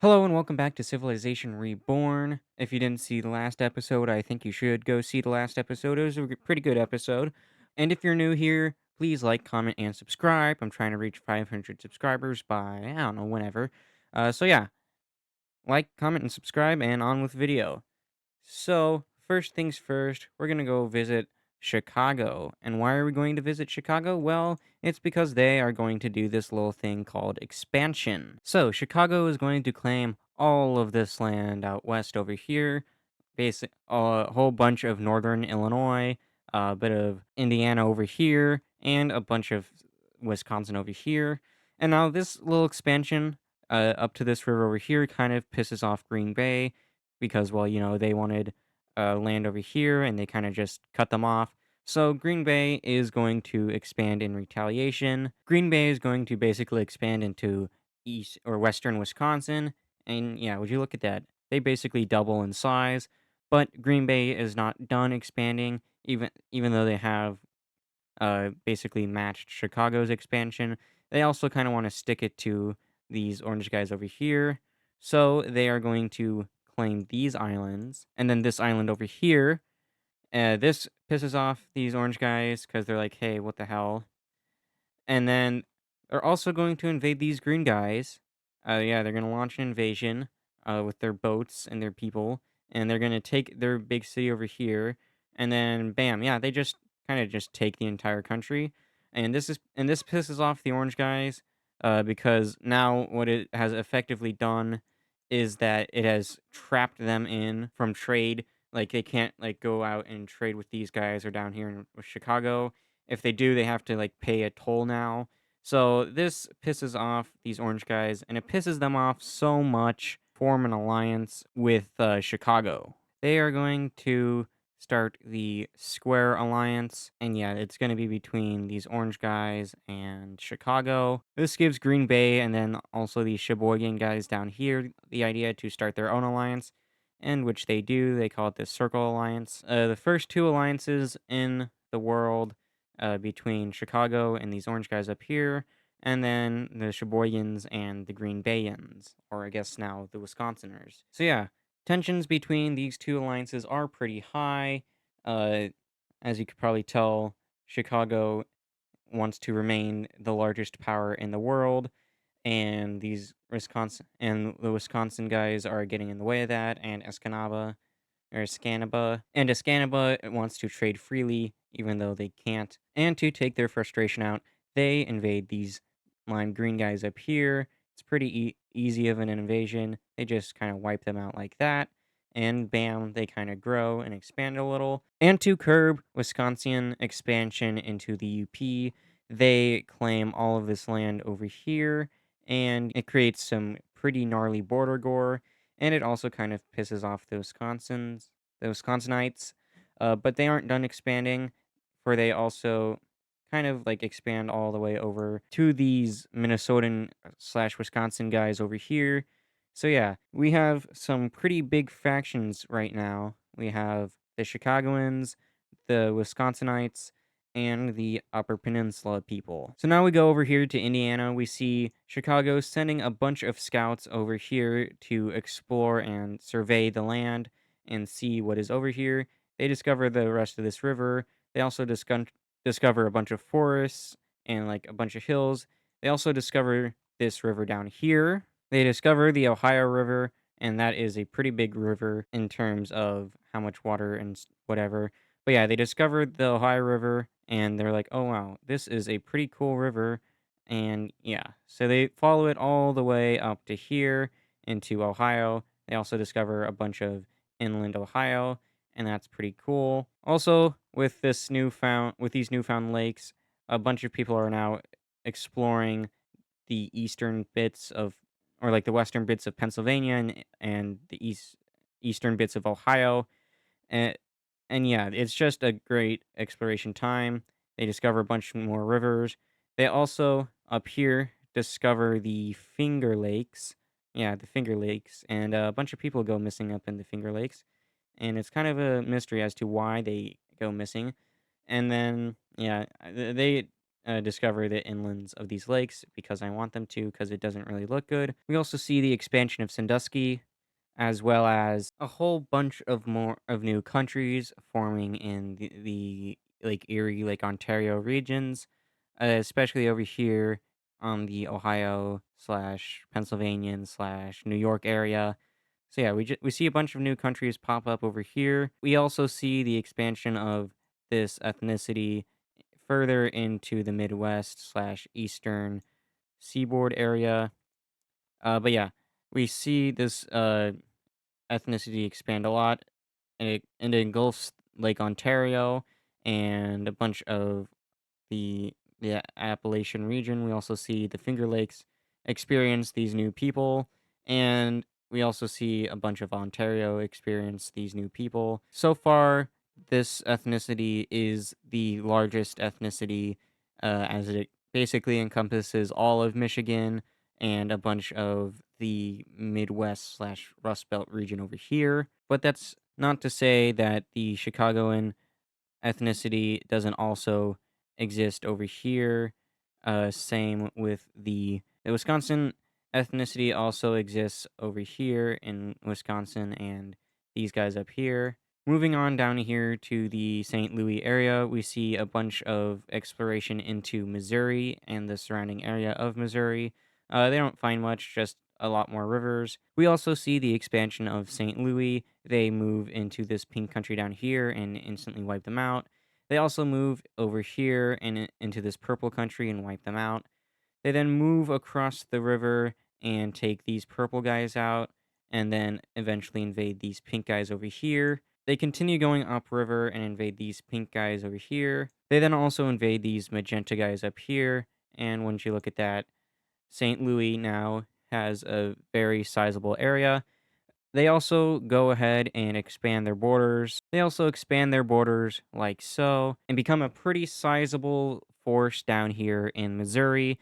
Hello and welcome back to Civilization Reborn. If you didn't see the last episode, I think you should go see the last episode. It was a pretty good episode. And if you're new here, please like, comment, and subscribe. I'm trying to reach 500 subscribers by, I don't know, whenever. So yeah, like, comment, and subscribe, and on with the video. So, first things first, we're going to go visit Chicago. And why are we going to visit Chicago? Well, it's because they are going to do this little thing called expansion. So, Chicago is going to claim all of this land out west over here, a whole bunch of northern Illinois, a bit of Indiana over here, and a bunch of Wisconsin over here. And now this little expansion up to this river over here kind of pisses off Green Bay because, well, they wanted land over here and they kind of just cut them off. So Green Bay is going to expand in retaliation. Green Bay is going to basically expand into east or western Wisconsin. And yeah, would you look at that? They basically double in size. But Green Bay is not done expanding, even though they have basically matched Chicago's expansion. They also kind of want to stick it to these orange guys over here. So they are going to claim these islands. And then this island over here, this pisses off these orange guys because they're like, hey, what the hell? And then they're also going to invade these green guys. Yeah, they're going to launch an invasion with their boats and their people. And they're going to take their big city over here. And then, bam, yeah, they just kind of just take the entire country. And this pisses off the orange guys because now what it has effectively done is that it has trapped them in from trade. Like they can't like go out and trade with these guys or down here in with Chicago. If they do, they have to like pay a toll now. So this pisses off these orange guys, and it pisses them off so much. Form an alliance with Chicago. They are going to start the Square Alliance, and yeah, it's going to be between these orange guys and Chicago. This gives Green Bay and then also the Sheboygan guys down here the idea to start their own alliance, and which they do. They call it the Circle Alliance. The first two alliances in the world between Chicago and these orange guys up here, and then the Sheboyans and the Green Bayans, or I guess now the Wisconsiners. So yeah, tensions between these two alliances are pretty high. Uh, as you could probably tell, Chicago wants to remain the largest power in the world, and the Wisconsin guys are getting in the way of that, and Escanaba wants to trade freely, even though they can't. And to take their frustration out, they invade these lime green guys up here. It's pretty easy of an invasion. They just kind of wipe them out like that. And bam, they kind of grow and expand a little. And to curb Wisconsin expansion into the UP, they claim all of this land over here. And it creates some pretty gnarly border gore, and it also kind of pisses off the Wisconsinites. But they aren't done expanding, for they also kind of like expand all the way over to these Minnesotan slash Wisconsin guys over here. So yeah, we have some pretty big factions right now. We have the Chicagoans, the Wisconsinites, and the Upper Peninsula people. So now we go over here to Indiana. We see Chicago sending a bunch of scouts over here to explore and survey the land and see what is over here. They discover the rest of this river. They also discover a bunch of forests and like a bunch of hills. They also discover this river down here. They discover the Ohio River, and that is a pretty big river in terms of how much water and whatever. But yeah, they discovered the Ohio River, and they're like, oh wow, this is a pretty cool river. And yeah, so they follow it all the way up to here into Ohio. They also discover a bunch of inland Ohio, and that's pretty cool. Also, with these newfound lakes, a bunch of people are now exploring the eastern bits of or like the western bits of Pennsylvania and the eastern bits of Ohio. And and yeah, it's just a great exploration time. They discover a bunch more rivers. They also up here discover the Finger Lakes. Yeah, the Finger Lakes, and a bunch of people go missing up in the Finger Lakes, and it's kind of a mystery as to why they go missing. And then yeah, they discover the inlands of these lakes because I want them to, because it doesn't really look good. We also see the expansion of Sandusky, as well as a whole bunch of more of new countries forming in the Lake Erie, Lake Ontario regions, especially over here on the Ohio slash Pennsylvania slash New York area. So yeah, we see a bunch of new countries pop up over here. We also see the expansion of this ethnicity further into the Midwest slash Eastern seaboard area. But yeah, we see this ethnicity expand a lot, and it engulfs Lake Ontario and a bunch of the Appalachian region. We also see the Finger Lakes experience these new people, and we also see a bunch of Ontario experience these new people. So far, this ethnicity is the largest ethnicity, as it basically encompasses all of Michigan and a bunch of the Midwest slash Rust Belt region over here. But that's not to say that the Chicagoan ethnicity doesn't also exist over here. Same with the Wisconsin ethnicity also exists over here in Wisconsin and these guys up here. Moving on down here to the St. Louis area, we see a bunch of exploration into Missouri and the surrounding area of Missouri. They don't find much, just a lot more rivers. We also see the expansion of St. Louis. They move into this pink country down here and instantly wipe them out. They also move over here and into this purple country and wipe them out. They then move across the river and take these purple guys out, and then eventually invade these pink guys over here. They continue going upriver and invade these pink guys over here. They then also invade these magenta guys up here, and once you look at that, St. Louis now has a very sizable area. They also go ahead and expand their borders. They also expand their borders like so and become a pretty sizable force down here in Missouri,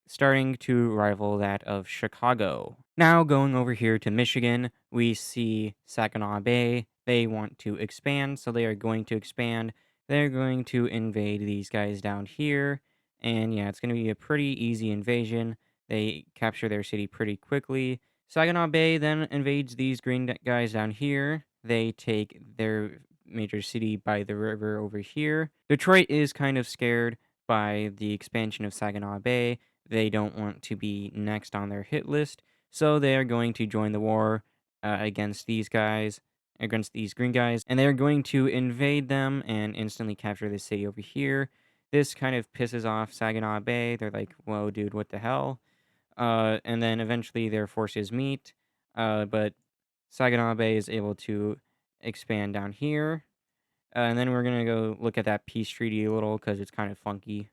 starting to rival that of Chicago. Now, going over here to Michigan, we see Saginaw Bay. They want to expand, so they are going to expand. They're going to invade these guys down here. And yeah, it's going to be a pretty easy invasion. They capture their city pretty quickly. Saginaw Bay then invades these green guys down here. They take their major city by the river over here. Detroit is kind of scared by the expansion of Saginaw Bay. They don't want to be next on their hit list, so they are going to join the war against these guys, against these green guys, and they're going to invade them and instantly capture this city over here. This kind of pisses off Saginaw Bay. They're like, whoa, dude, what the hell? And then eventually their forces meet, but Saginaw Bay is able to expand down here. And then we're going to go look at that peace treaty a little because it's kind of funky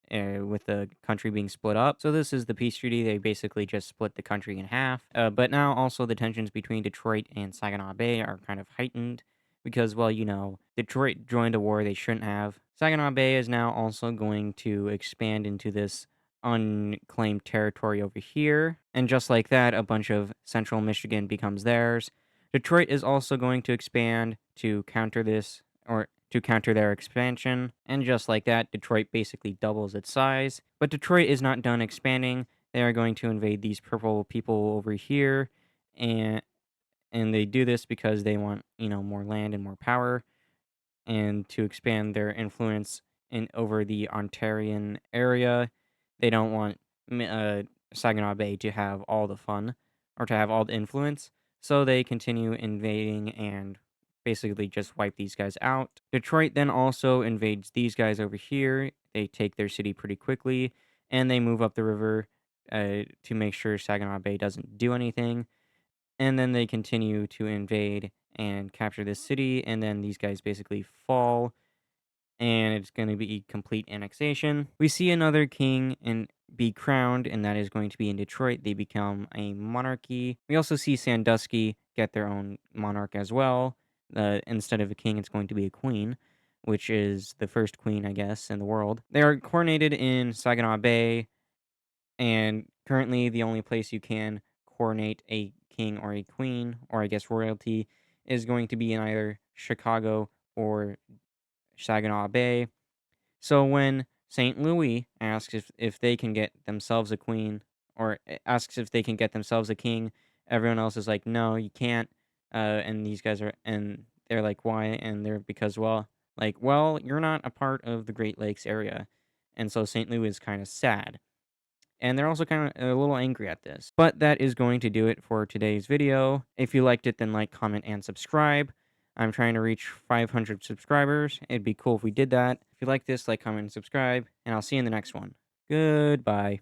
with the country being split up. So this is the peace treaty. They basically just split the country in half. But now also the tensions between Detroit and Saginaw Bay are kind of heightened because, well, Detroit joined a war they shouldn't have. Saginaw Bay is now also going to expand into this unclaimed territory over here. And just like that, a bunch of central Michigan becomes theirs. Detroit is also going to expand to counter this, or to counter their expansion, and just like that, Detroit basically doubles its size. But Detroit is not done expanding. They are going to invade these purple people over here, and they do this because they want, more land and more power, and to expand their influence in over the Ontarian area. They don't want Saginaw Bay to have all the fun or to have all the influence, so they continue invading and basically just wipe these guys out. Detroit then also invades these guys over here. They take their city pretty quickly, and they move up the river to make sure Saginaw Bay doesn't do anything. And then they continue to invade and capture this city, and then these guys basically fall, and it's going to be complete annexation. We see another king and be crowned, and that is going to be in Detroit. They become a monarchy. We also see Sandusky get their own monarch as well. Instead of a king, it's going to be a queen, which is the first queen, I guess, in the world. They are coronated in Saginaw Bay, and currently the only place you can coronate a king or a queen, or I guess royalty, is going to be in either Chicago or Saginaw Bay. So when St. Louis asks if they can get themselves a queen, or asks if they can get themselves a king. Everyone else is like, no, you can't. And these guys are, and they're like, why? And they're because, well, like, well, you're not a part of the Great Lakes area. And so St. Louis is kind of sad. And they're also kind of a little angry at this. But that is going to do it for today's video. If you liked it, then like, comment, and subscribe. I'm trying to reach 500 subscribers. It'd be cool if we did that. If you like this, like, comment, and subscribe. And I'll see you in the next one. Goodbye.